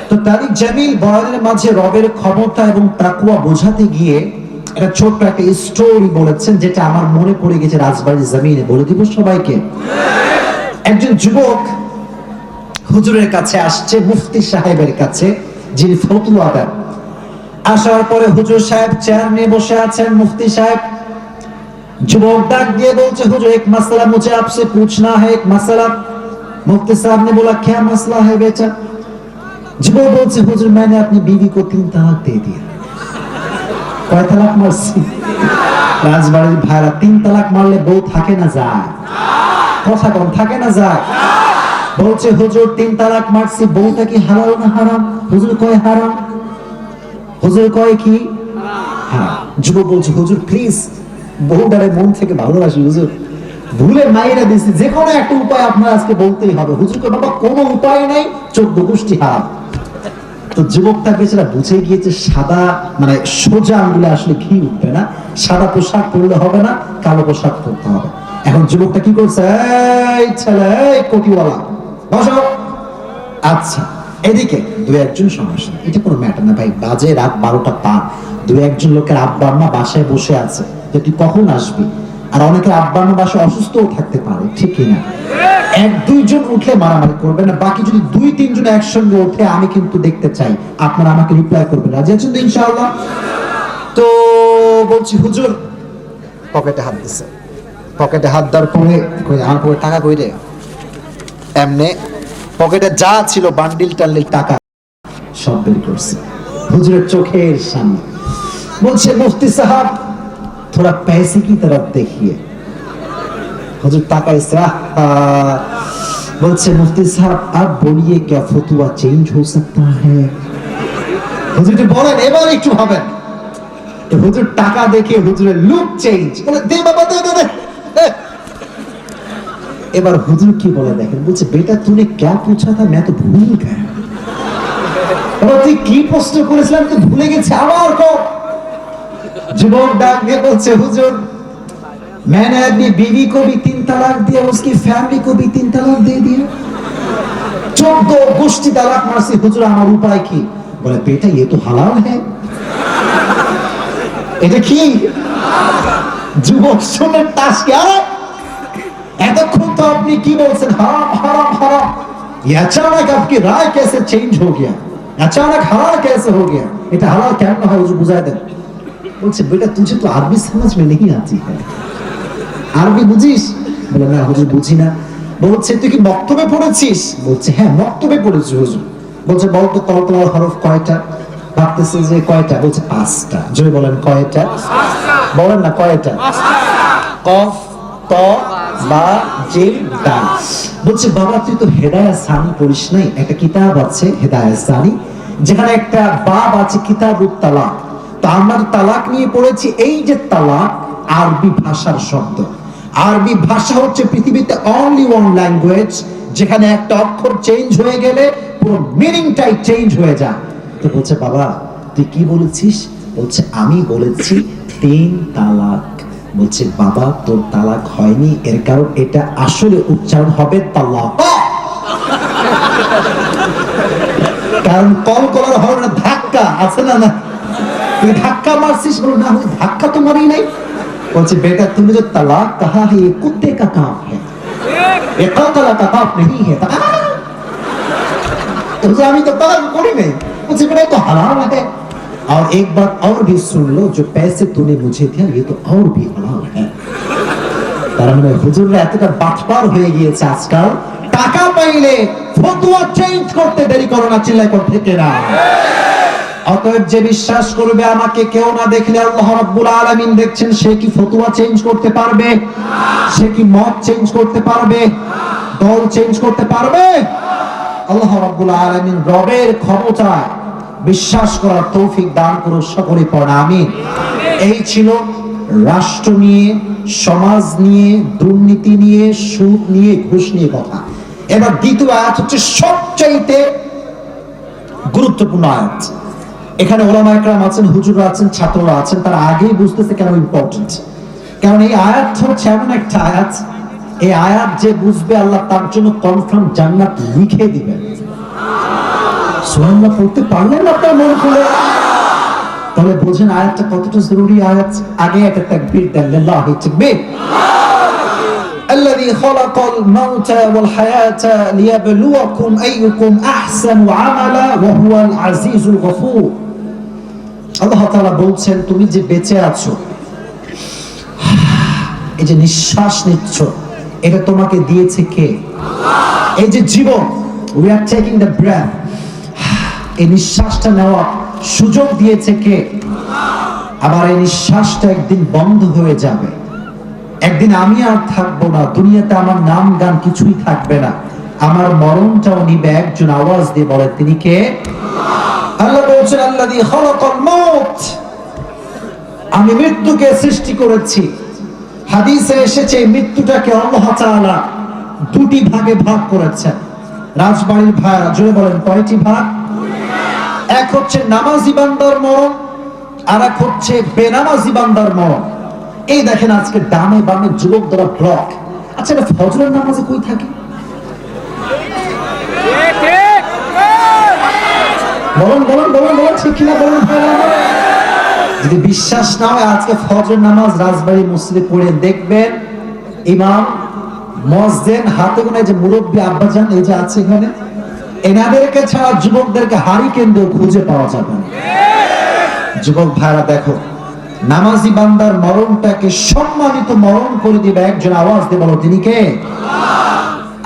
তো তারিক জামিল বয়ানের মাঝে রবের ক্ষমতা এবং তাকওয়া বোঝাতে গিয়ে একটা ছোট্ট একটা স্টোরি বলেছেন, যেটা আমার মনে পড়ে গেছে রাজবাড়ির জমিনে, বলে দিব সবাইকে। একজন যুবক হুজুরের কাছে আসছে, মুফতি সাহেবের কাছে, যিনি ফতোয়া দেন। আসার পরে হুজুর সাহেব চেয়ার নিয়ে বসে আছেন। মুফতি সাহেব যুবক ডাক দিয়ে বলছে, হুজুর এক মাসলা মুझे आपसे पूछना है, एक मसला। मुफ्ती साहब ने बोला, क्या मसला है बेटा? যুবক বলছে, হুজুর मैंने अपनी बीवी को 3 तलाक दे दिया। কয় তালাক মারছি? রাজবাড়ির ভাইরা, 3 তালাক মারলে বউ থাকে না যায়? কথা কম, থাকে না যায়? বলছে, হুজুর 3 তালাক মারছি, বউটা কি হালাল না হারাম? হুজুর কয় হারাম। হুজুর কয় কি? হারাম। যুবক বলছে, হুজুর প্লিজ, বউটারে মন থেকে ভালোবাসি হুজুর, ভুলে মাইরা দিছি, যে কোনো একটা উপায় আপনার আজকে বলতেই হবে। হুজুর কয়, বাবা কোনো উপায় নাই, 14 গোষ্ঠী হারাম। তো যুবকটা বেচারা বুঝে গিয়েছে সাদা মানে সোজা আঙ্গুলে আসলে ঘি উঠবে না, সাদা পোশাক পরলে হবে না, কালো পোশাক পরতে হবে। এখন যুবকটা কি করছে, এই ছেলে, এই কোটিওয়ালা বসো। আচ্ছা, এদিকে 2-1 জন সমস্যা, এটা কোনো ম্যাটার না ভাই। বাজে রাত 12টা পার, দু একজন লোকের আব্বা আম্মা বাসায় বসে আছে যে তুই কখন আসবি, আর অনেকের আব্বা আম্মা বাসায় অসুস্থও থাকতে পারে, ঠিক কিনা? এক দুইজন উঠলে মারামারি করবে না, বাকি যদি দুই তিনজন একসঙ্গে ওঠে আমি কিন্তু দেখতে চাই, আপনারা আমাকে রিপ্লাই করবেন, রাজি আছেন তো ইনশাআল্লাহ? তো বলছি হুজুর, পকেটে হাত দিছে, পকেটে হাত দেওয়ার পরে আমার পরে টাকা কই রে, এমনি পকেটে যা ছিল বান্ডিল টান্ডিল টাকা সব বের করছে হুজুরের চোখের সামনে। বলছে মুফতি সাহেব थोड़ा पैसे की तरफ देखिए। हुजूर ताकाइছে, বলছে মুফতি সাহেব आप बोलिए क्या फतवा चेंज हो सकता है। হুজুর বলেন, এবার একটু ভাবেন। তো হুজুর টাকা দেখে হুজুরের লুক চেঞ্জ, বলে দে বাবা দে দে দে। এবার হুজুর কি বলে দেখেন, বলছে বেটা तूने क्या पूछा था मैं तो भूल गया। তুই কি প্রশ্ন করেছিলাম তো ভুলে গেছি, আবার কও। যুবক ডাক দিয়ে বলছে হুজুর मैंने अपनी बीवी को भी 3 तलाक दिया, उसकी फैमिली को भी 3 तलाक दे दिया, 14 गोष्ठी तलाक मारसी। হুজুর আমার উপায় কি? বলে बेटा ये तो हलाल है। এটা কি? যুবক শুনে তাস কি, আরে এতক্ষণ তো আপনি কি বলছেন হারাম হারাম হারাম, ये अचानक आपकी राय कैसे चेंज हो गया, अचानक हलाल कैसे हो गया, এটা হালাল কেন হয় হুজুর বুঝায় দেন। বলছে बेटा तुझे तो अरबी समझ में नहीं आती है, আরবি বুঝিস? বলে না হুজুর বুঝি না। বলছে তুই কি মক্তবে পড়েছিস? বলছে হ্যাঁ মক্তবে পড়েছি হুজুর। বলছে বল তো কলকলার হরফ কয়টা? ভাবতেছে যে কয়টা, বলছে 5টা। জোরে বলেন কয়টা? 5টা। বলেন না কয়টা? 5টা। কফ ত বা জিম দাল। বলছে বাবা তুই তো হেদায়াত সানি পড়িস নাই, একটা কিতাব আছে হেদায়াত সানি, যেখানে একটা বাব আছে কিতাবুত তালাক। তো আমরা তালাক নিয়ে পড়েছি, এই যে তালাক আরবি ভাষার শব্দ। আরবি ভাষা হচ্ছে পৃথিবীতে অনলি ওয়ান ল্যাঙ্গুয়েজ যেখানে একটা অক্ষর চেঞ্জ হয়ে গেলে পুরো মিনিংটাই চেঞ্জ হয়ে যায়। তো বলছে বাবা তুই কি বলেছিস? বলছে আমি বলেছি 3 তালাক। বলছে বাবা তোর তালাক হয়নি, এর কারণ এটা আসলে উচ্চারণ হবে তালাক, কারণ কলকলার হরফে ধাক্কা আছে না, না তুই ধাক্কা মারছিস। বলো না ধাক্কা তো মারি নাই। বলছে बेटा तूने जो तलाक कहा है ये कुत्ते का काम है, ये कलकला का काम नहीं है। तो আমি তো तलाक করি নাই। বলছে बेटा तो हलाल है, और एक बात और भी सुन लो, जो पैसे तूने मुझे दिया ये तो और भी हलाल है। তার মানে হুজুররা এতটা বাটপার হয়ে গিয়েছে আজকাল, টাকা পাইলে ফতোয়া চেঞ্জ করতে দেরি করো না, চিল্লাই করতে না। অতএব যে বিশ্বাস করবে আমাকে কেউ না দেখলে আল্লাহ রাব্বুল আলামিন দেখছেন, সে কি ফতোয়া চেঞ্জ করতে পারবে? সে কি মত চেঞ্জ করতে পারবে? দল চেঞ্জ করতে পারবে? আল্লাহ রাব্বুল আলামিন রবের ক্ষমতায় বিশ্বাস করার তৌফিক দান করুন, সকলে পড়া আমিন। এই ছিল রাষ্ট্র নিয়ে, সমাজ নিয়ে, দুর্নীতি নিয়ে, সুদ নিয়ে, ঘুষ নিয়ে কথা। এবার দ্বিতীয় আয়াত হচ্ছে সবচাইতে গুরুত্বপূর্ণ আয়াত। এখানে ওলামা একরাম আছেন, হুজুররা আছেন, ছাত্ররা আছেন, তারা আগেই বুঝতেছে কেন ইম্পর্টেন্ট। কারণ এই আয়াত হচ্ছে এমন একটা আয়াত, এই আয়াত যে বুঝবে আল্লাহ তার জন্য কনফার্ম জান্নাত লিখে দিবেন। সুবহানাল্লাহ পড়তে পারলেন আপনার মন খুলে? তাহলে বোঝেন আয়াতটা কতটা জরুরি আয়াত। আগে একটা তাকবীর দেন, লিল্লাহি তাকবীর। الذي خلق الموت والحياة ليبلوكم أيكم أحسن عملا وهو العزيز الغفور। আল্লাহ তাআলা বলছেন তুমি যে বেঁচে আছো, এই যে নিঃশ্বাস নিচ্ছ, এটা তোমাকে দিয়েছে কে? আল্লাহ। এই যে জীবন, we are taking the breath, এই নিঃশ্বাসটা নেওয়া সুযোগ দিয়েছে কে? আল্লাহ। আবার এই নিঃশ্বাসটা একদিন বন্ধ হয়ে যাবে, একদিন আমি আর থাকবো না, দুনিয়াতে আমার নাম গান কিছুই থাকবে না, আমার মরণটাও নিবে একজন। আওয়াজ দিয়ে বলে তিনি কে? আল্লাহ বলছেন আল্লাযী খালাকাল মাউত, আমি মৃত্যুকে সৃষ্টি করেছি। হাদিসে এসেছে এই মৃত্যুটাকে আল্লাহ তাআলা 2টি ভাগে ভাগ করেছেন। রাজবাড়ির ভাইরা জোরে বলেন কয়টি ভাগ? এক হচ্ছে নামাজি বান্দার মরণ, আর এক হচ্ছে বেনামাজি বান্দার মরণ। এই দেখেন আজকে ডানে বামে যুবক দ্বারা ব্লক। আচ্ছা এটা ফজরের নামাজে কই থাকে? বলেন বলেন বলেন বলেন, ঠিক কিনা বলেন ভাইরা? যদি বিশ্বাস না হয় আজকে ফজর নামাজ রাজবাড়ী মসজিদে পড়ে দেখবেন, ইমাম মুয়াজ্জিন হাতে গোনা যে মুরব্বী আব্বাজান এই যে আছে এখানে, এনাদেরকে ছাড়া যুবকদেরকে হারি কেন্দ্র খুঁজে পাওয়া যাবে না। যুবক ভাইরা দেখো, নামাজি বান্দার মরণটাকে সম্মানিত মরণ করে দিবে একজন, আওয়াজ দিয়ে বলো তিনি কে?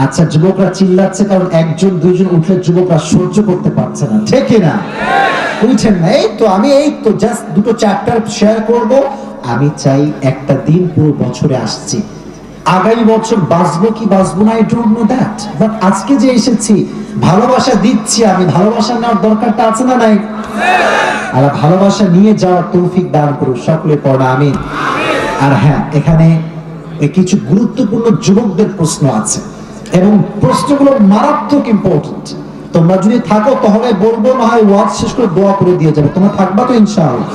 আচ্ছা, যুবকরা চিল্লাচ্ছে কারণ একজন দুইজন উঠলে যুবকরা সহ্য করতে পারছে না, ঠিক না? বুঝছেন না? এই তো জাস্ট দুটো চ্যাপ্টার শেয়ার করব। আমি চাই একটা দিন পুরো বছরে আসছি, আগামী বছর বাঁচবো কি বাঁচবো না, I don't know that, but আজকে যে এসেছি ভালোবাসা দিচ্ছি, আমি ভালোবাসা নেওয়ার দরকারটা আছে না নাই? আর ভালোবাসা নিয়ে যাওয়ার তৌফিক দান করুন সকলে পড়া আমিন। আর হ্যাঁ, এখানে কিছু গুরুত্বপূর্ণ যুবকদের প্রশ্ন আছে এবং প্রশ্নগুলো মারাত্মক ইম্পর্টেন্ট। তোমরা যদি থাকো তাহলে বলবো, না হয় ওয়াজ শেষ করে দোয়া করে দিয়ে যাবো। তোমরা থাকবা তো ইনশাআল্লাহ?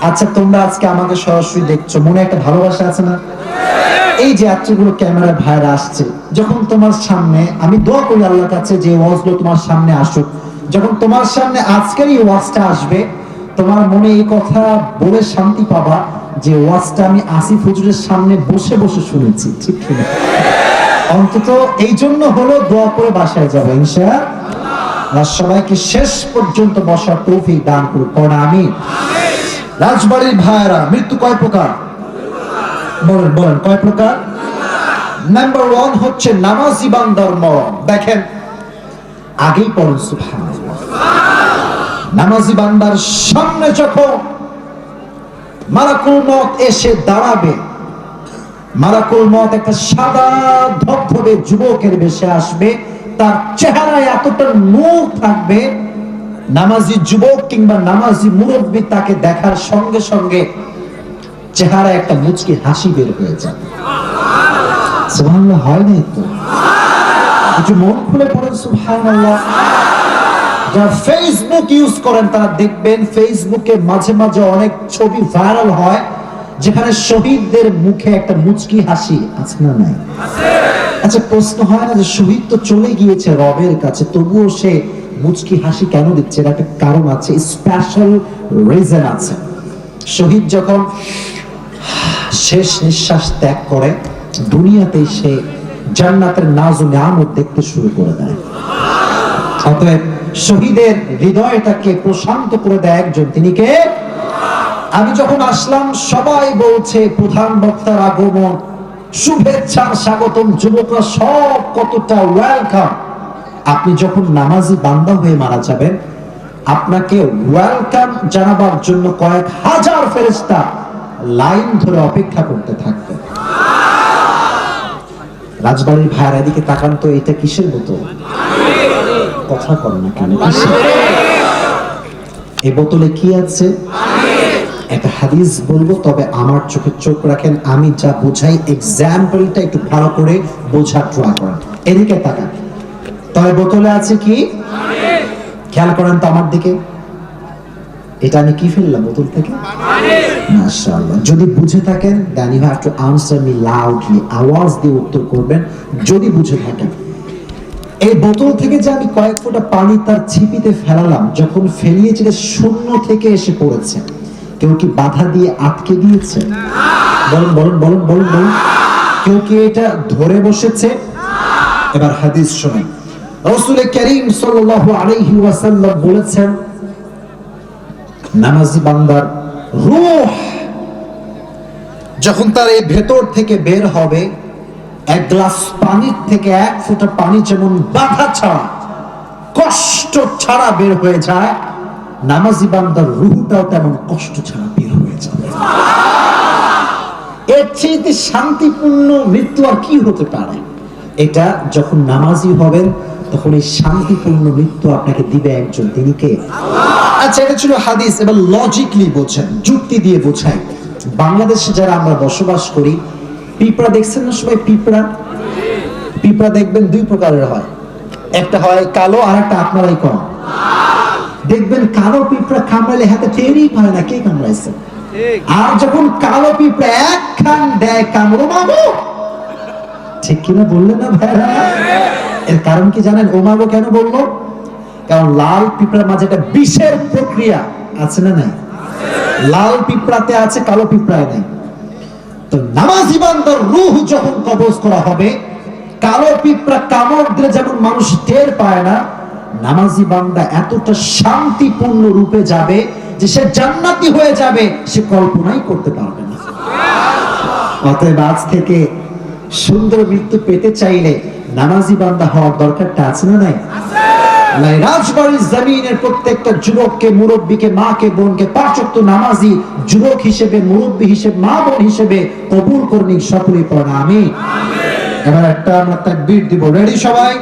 আচ্ছা, তোমরা আজকে আমাকে সরাসরি দেখছো, মনে একটা ভালোবাসা আছে না? এই যে এতগুলো ক্যামেরার ভাইরা আসছে, যখন তোমার সামনে আমি দোয়া করি আল্লাহর কাছে যে ওয়াজগুলো তোমার সামনে আসুক, যখন তোমার সামনে আজকের এই ওয়াজটা আসবে, তোমার মনে এই কথা বলে শান্তি পাবা যে ওয়াজটা আমি আসিফ হুজুরের সামনে বসে বসে শুনেছি, ঠিক কিনা? অন্তত এই জন্য হলো দোয়া করে বাসায় যাবো ইনশাআল্লাহ। সবাইকে শেষ পর্যন্ত বসার তৌফিক দান করুক, পড়া আমিন। রাজবাড়ির ভাইরা, মৃত্যু কয় প্রকার? বলেন বলেন, কয় প্রকার? নাম্বার 1 হচ্ছে নামাজি বান্দার মরণ। দেখেন, আগেই পড়েন সুবহানাল্লাহ। নামাজি বান্দার সামনে যখন মালাকুল মউত এসে দাঁড়াবে, মালাকুল মউত একটা সাদা ধবধবে যুবকের বেশে আসবে, তার চেহারায় এতটা নূর থাকবে, নামাজি যুবক কিংবা নামাজি মুরব্বী তাকে দেখার সঙ্গে সঙ্গে চেহারা একটা মুচকি হাসি বের হয়ে যাবে। সুবহানাল্লাহ, হয় না? তো একটু মন খুলে পড়েন সুবহানাল্লাহ। যারা ফেসবুক ইউজ করেন তারা দেখবেন ফেসবুকে মাঝে মাঝে অনেক ছবি ভাইরাল হয় যেখানে শহীদদের মুখে একটা মুচকি হাসি আছে না নাই? আচ্ছা, প্রশ্ন হয় না যে শহীদ তো চলে গিয়েছে রবের কাছে, তবুও সে মুচকি হাসি কেন দিচ্ছে? এর একটা কারণ আছে, স্পেশাল রিজন আছে। শহীদ যখন শেষ নিঃশ্বাস ত্যাগ করে, দুনিয়াতে সে জান্নাতের নাজ ও নিয়ামত দেখতে শুরু করে দেয়। অতএব শহীদের হৃদয়টাকে প্রশান্ত করে দেয় একজন, তিনি কে? আমি যখন আসলাম সবাই বলছে প্রধান বক্তার আগমন, শুভেচ্ছার স্বাগতম, যুবকরা সব কতটা ওয়েলকাম। আপনি যখন নামাজি বান্দা হয়ে মারা যাবেন, আপনাকে ওয়েলকাম জানাবার জন্য কয়েক হাজার ফেরেশতা লাইন ধরে অপেক্ষা করতে থাকবে। রাজবাড়ির ভাইয়ের এদিকে তাকান তো, এটা কিসের বোতল? কথা কর না কেন? এই বোতলে কি আছে? একটা হাদিস বলবো, তবে আমার চোখে চোখ রাখেন, আমি যা বোঝাই এক্সাম্পলটা একটু ভালো করে বোঝার ট্রাই করেন। এদিকে তাকান, তবে বোতলে আছে কি? খেয়াল করেন তো আমার দিকে, এটা আমি কি ফেললাম বোতল থেকে? মাশাআল্লাহ। যদি বুঝে থাকেন then you have to answer me loudly, আওয়াজ দিয়ে উত্তর করবেন যদি বুঝে থাকেন। এই বোতল থেকে যে আমি কয়েক ফোঁটা পানি তার ছিপিতে ফেলালাম, যখন ফেলিয়েছি শূন্য থেকে এসে পড়েছে, কেউ কি বাধা দিয়ে আটকে দিয়েছে? বলুন বলুন বলুন বলুন বলুন। কেউ কি এটা ধরে বসেছে? এবার হাদিস শুনুন। রাসূল করিম সাল্লাল্লাহু আলাইহি ওয়াসাল্লাম বলেছেন, নামাজি বান্দার রূহ যখন তার এই ভেতর থেকে বের হবে, এক গ্লাস পানির থেকে এক ফোঁটা পানি যেমন বাধা ছাড়া, কষ্ট ছাড়া বের হয়ে যায়, নামাজি বান্দার রূহটাও তেমন কষ্ট ছাড়া বের হয়ে যাবে। এর চেয়ে শান্তিপূর্ণ মৃত্যু আর কি হতে পারে? এটা যখন নামাজি হবেন তখন এই শান্তিপূর্ণ মৃত্যু আপনাকে দিবে একজন, তিনি কে? আচ্ছা, এটা ছিল হাদিস। এবার লজিকলি বোঝেন, যুক্তি দিয়ে বোঝাই। বাংলাদেশে যারা আমরা বসবাস করি, পিঁপড়া দেখছেন না সবাই? পিঁপড়া পিঁপড়া দেখবেন দুই প্রকারের হয়, একটা হয় কালো, আর একটা আপনারাই কম। দেখবেন কালো পিঁপড়া কামড়ালে হাতে টেরই পায় না কে কামড়াইছে, আর যখন কালো পিঁপড়া একখান দেয় কামড়, মাগো, ঠিক কিনা বললেন না ভাইরা? এর কারণ কি জানেন? ও মাগো কেন বললো? কারণ লাল পিঁপড়ার মাঝে একটা বিষের প্রক্রিয়া আছে না নাই? লাল পিঁপড়াতে আছে, কালো পিঁপড়ায় নেই। তো নামাজি বান্দার রূহ যখন কবজ করা হবে, কালো পিঁপড়া কামড় দিলে যেমন মানুষ টের পায় না, নামাজি বান্দা এতটা শান্তিপূর্ণ রূপে যাবে যে সে জান্নাতি হয়ে যাবে, সে কল্পনাই করতে পারবে না। অতএব আজ থেকে সুন্দর মৃত্যু পেতে চাইলে নামাজি বান্দা হওয়ার দরকারটা আছে না নাই? রাজবাড়ির জমিনের প্রত্যেকটা যুবককে, মুরব্বীকে, মাকে, বোনকে 5 ওয়াক্ত নামাজি যুবক হিসেবে, মুরব্বী হিসেবে, মা বোন হিসেবে কবুল করুন সকলেই পড়া আমিন। এবার একটা আমরা তাকবীর দিব। রেডি সবাই?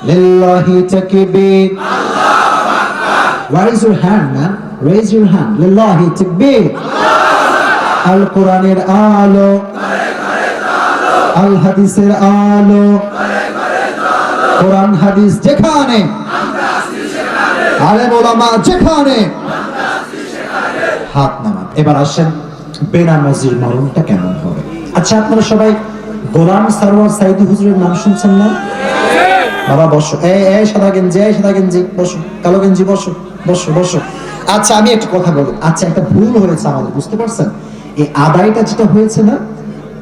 লিল্লাহি তাকবীর, আল্লাহু আকবার। Where is your hand, man? Raise your hand. লিল্লাহি তাকবীর, আল কোরআনের আলো, আল হাদিসের আলো, কোরআন হাদিস যেখানে, আলেম ওলামা যেখানে, হাত নামান। এবার আসেন বেনামাজির মরণটা কেমন হবে। আচ্ছা, আপনারা সবাই গোলাম সারওয়ার সাইদি হুজুরের নাম শুনছেন না? বাবা বসো, এই সাদা গেঞ্জি, এই সাদা গেঞ্জি বসো, কালো গেঞ্জি বসো, বসো বসো। আচ্ছা, আমি একটা কথা বলি। আচ্ছা, একটা ভুল হয়েছে আমাদের, বুঝতে পারছেন? এই আদায়টা যেটা হয়েছে না,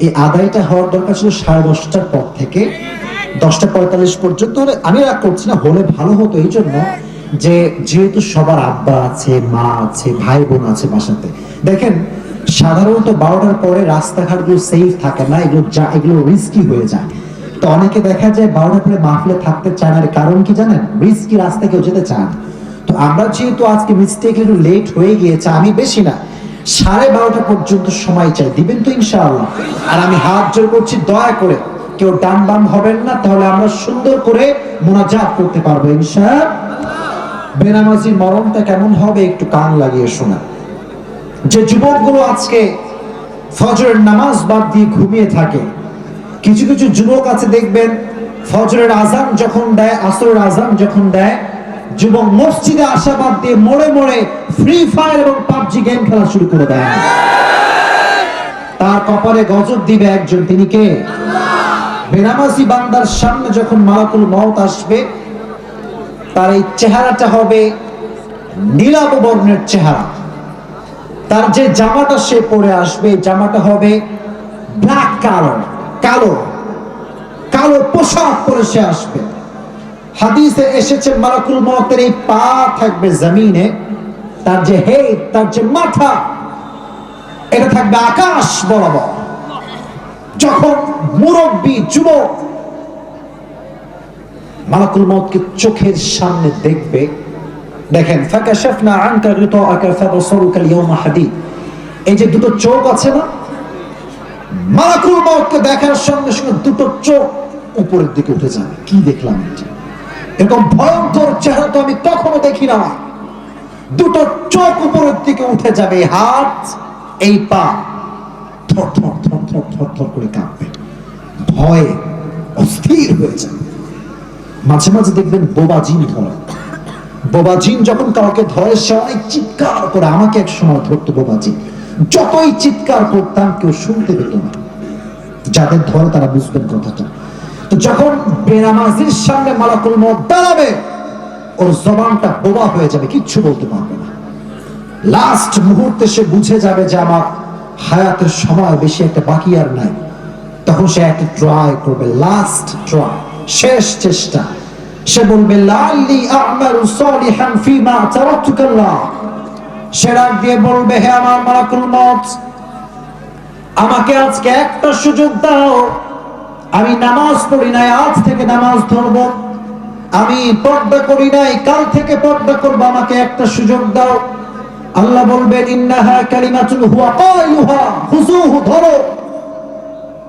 এই আদায়টা হওয়ার দরকার ছিল 10:30টার পর থেকে 10:45 পর্যন্ত। আমি রাগ করছি না, হলে ভালো হতো এই জন্য যে যেহেতু সবার আব্বা আছে, মা আছে, ভাই বোন আছে বাসাতে। দেখেন, সাধারণত 12টার পরে রাস্তাঘাটগুলো সেফ থাকে না, এগুলো রিস্কি হয়ে যায়। তো অনেকে দেখা যায় 12টার পরে মাহফিলে থাকতে চায় না। কারণ কি জানেন? রিস্কি রাস্তা কেউ যেতে চায় না। তো আমরা যেহেতু আজকে মিস্টেক একটু লেট হয়ে গিয়েছে, আমি বেশি না 12:30 পর্যন্ত সময় চাই, দিবেন তো ইনশাআল্লাহ? আর আমি হাত জোর করছি, দয়া করে কেউ ডান বাম হবেন না, তাহলে আমরা সুন্দর করে মুনাজাত করতে পারবো ইনশাআল্লাহ। বেনামাজির মরণটা কেমন হবে একটু কান লাগিয়ে শোনা। যে যুবকগুলো আজকে ফজরের নামাজ বাদ দিয়ে ঘুমিয়ে থাকে, কিছু কিছু যুবক আছে দেখবেন ফজরের আজান যখন দেয়, আসরের আজান যখন দেয়, যুবক মসজিদে আসা বাদ দিয়ে মোড়ে মোড়ে ফ্রি ফায়ার এবং পাবজি গেম খেলা শুরু করে দেয়। তার কপালে গজব দিবে একজন, তিনি কে? বেনামাজি বান্দার সামনে যখন মালাকুল মউত আসবে, তার এই চেহারাটা হবে নীলাভ বর্ণের চেহারা। তার যে জামাটা সে পরে আসবে, জামাটা হবে ব্ল্যাক কালার, কালো কালো পোশাক পরে সে আসবে। হাদিসে এসেছে মালাকুল মউতের এই পা থাকবে জমিনে, তার যে হেড, তার যে মাথা, এটা থাকবে আকাশ বরাবর। যখন মুরব্বী যুবক মালাকুল মউতকে চোখের সামনে দেখবে, দেখেন ফাকাশাফনা আনকা গিতাআকা ফাবসারুকা আল-ইয়াওমা হাদীদ, এই যে দুটো চোখ আছে না, মালাকুল মউতকে দেখার সঙ্গে সঙ্গে দুটো চোখ উপরের দিকে উঠে যাবে। কি দেখলাম এটা? এরকম ভয়ঙ্কর চেহারা তো আমি কখনো দেখি না। দুটো চোখ উপরের দিকে উঠে যাবে, হাত, এই পা থর থর থর থর থর থর করে কাঁপবে, ভয়ে অস্থির হয়ে যাবে। মাঝে মাঝে দেখবেন বোবা জিন ধরে। বোবা জিন যখন কাউকে ধরে, সে অনেক চিৎকার করে। আমাকে এক সময় ধরতো বোবা জিন, যতই চিৎকার করতাম কেউ শুনতে পেত না। যাদের ধরে তারা বুঝবেন কথাটা। তো যখন বেনামাজির সামনে মালাকুল মউত দাঁড়াবে, ওর জবানটা বোবা হয়ে যাবে, কিচ্ছু বলতে পারবে না। লাস্ট মুহূর্তে সে বুঝে যাবে যে আমার হায়াতের সময় বেশি একটা বাকি আর নাই। তখন সে একটা ট্রাই করবে, লাস্ট ট্রাই, শেষ চেষ্টা। সে বলবে লাআল্লি আ'মালু সালিহান ফীমা তারাকতুকাল্লাহ। সে ডাক দিয়ে বলবে, হে আমার মালাকুল মউত, আমাকে আজকে একটা সুযোগ দাও। আমি নামাজ পড়ি নাই, আজ থেকে নামাজ ধরবো। আমি পর্দা করি নাই, কাল থেকে পর্দা করব, আমাকে একটা সুযোগ দাও। আল্লাহ বলবেন ইন্নাহা কালিমাতুন হুয়া কাইলুহা খুযুহু, ধরো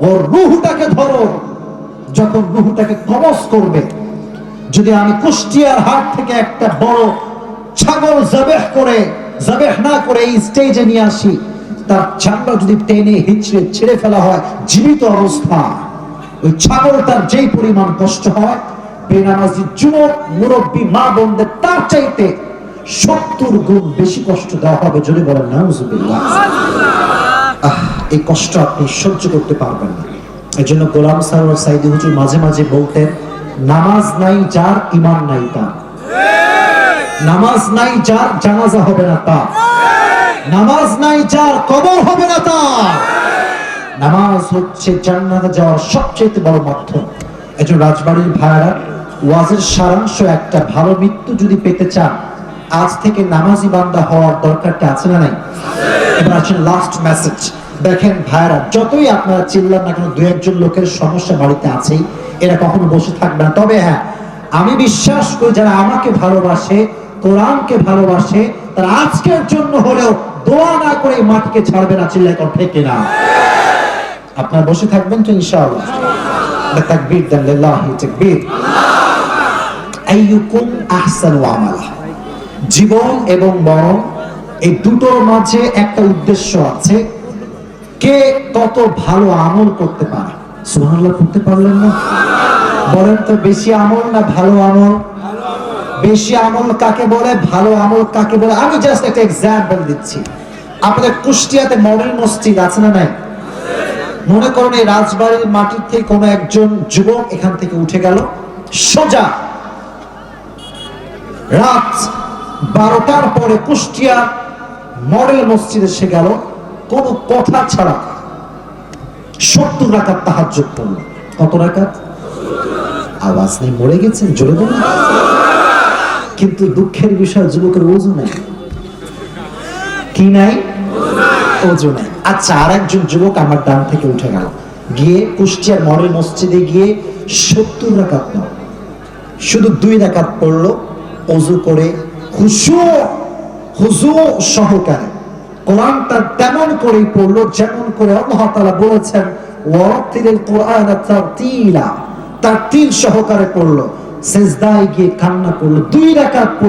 ওর রূহটাকে ধরো। যখন রূহটাকে কবজ করবে, যদি আমি কুষ্টিয়ার হাট থেকে একটা বড় ছাগল জবেহ না করে এই স্টেজে নিয়ে আসি, তার চামড়া যদি টেনে হিচড়ে ছেড়ে ফেলা হয় জীবিত অবস্থা, ওই ছাগলটার যেই পরিমাণ কষ্ট হয়, বেনামাজি যুবক মুরব্বী মা বোনদের তার চাইতে 70 গুণ বেশি কষ্ট দেওয়া হবে। যদি বলেন নাউজুবিল্লাহ। এই কষ্ট আপনি সহ্য করতে পারবেন না। এই জন্য গোলাম সারওয়ার সাইদি হুজুর মাঝে মাঝে বলতেন, নামাজ নাই যার ঈমান নাই তার, নামাজ নাই যার জানাজা হবে না তার। নামাজ নাই যার কবর হবে না তার। নামাজ হচ্ছে জান্নাতে যাওয়ার সবচেয়ে বড় মাধ্যম। একজন রাজবাড়ির ভাইরা ওয়াজের সারাংশ একটা, ভালো মৃত্যু যদি পেতে চান আজ থেকে নামাজি বান্দা হওয়ার দরকারটা আছে না নাই? এবার আসেন লাস্ট মেসেজ। দেখেন ভাইরা, যতই আপনারা চিল্লান না কেন, দু একজন লোকের সমস্যা বাড়িতে আছেই, এরা কখনো বসে থাকবে না। তবে হ্যাঁ, আমি বিশ্বাস করি যারা আমাকে ভালোবাসে, কোরআনকে ভালোবাসে, তারা আজকের জন্য হলেও দোয়া না করে এই মাটিকে ছাড়বে না। চিল্লাই কর ঠিক কিনা? আপনারা বসে থাকবেন তো ইনশাআল্লাহ? তাকবীর দেন, লিল্লাহি তাকবীর। আইয়ুকুম আহসানু আমালা। জীবন এবং মরণ এই দুটোর মাঝে একটা উদ্দেশ্য আছে, কে কত ভালো আমল করতে পারে। সুবহানাল্লাহ করতে পারলেন না? বলেন তো, বেশি আমল না ভালো আমল? বেশি আমল কাকে বলে, ভালো আমল কাকে বলে? আমি জাস্ট একটা এক্সাম্পল দিচ্ছি। আপনাদের কুষ্টিয়াতে মডেল মসজিদ আছে না নাই? মনে করুন এই রাজবাড়ির মাটির থেকে কোনো একজন যুবক এখান থেকে উঠে গেল, সোজা রাত 12টার পরে কুষ্টিয়া মডেল মসজিদে সে গেল, কোনো কথা ছাড়া 70 রাকাত তাহাজ্জুদ পড়ল। কত রাকাত? আওয়াজ নেই, মরে গেছেন, জোরে বলুন। কিন্তু দুঃখের বিষয়, যুবকের ওযু নাই। কি নাই? ওযু নাই। আচ্ছা, আর একজন যুবক আমার ডান থেকে উঠে গেল, গিয়ে কুষ্টিয়ার মডেল মসজিদে গিয়ে 70 রাকাত নয়, শুধু 2 রাকাত পড়লো, ওযু করে খুশু সহকারে। কোরআনটা তেমন করেই পড়লো যেমন করে আল্লাহ তাআলা বলেছেন, ওয়ারাতিলিল কুরআনা তারতিলা, তারতিল সহকারে পড়লো। সিজদায় গিয়ে কান্না করলো, 2 রাকাত পড়লো।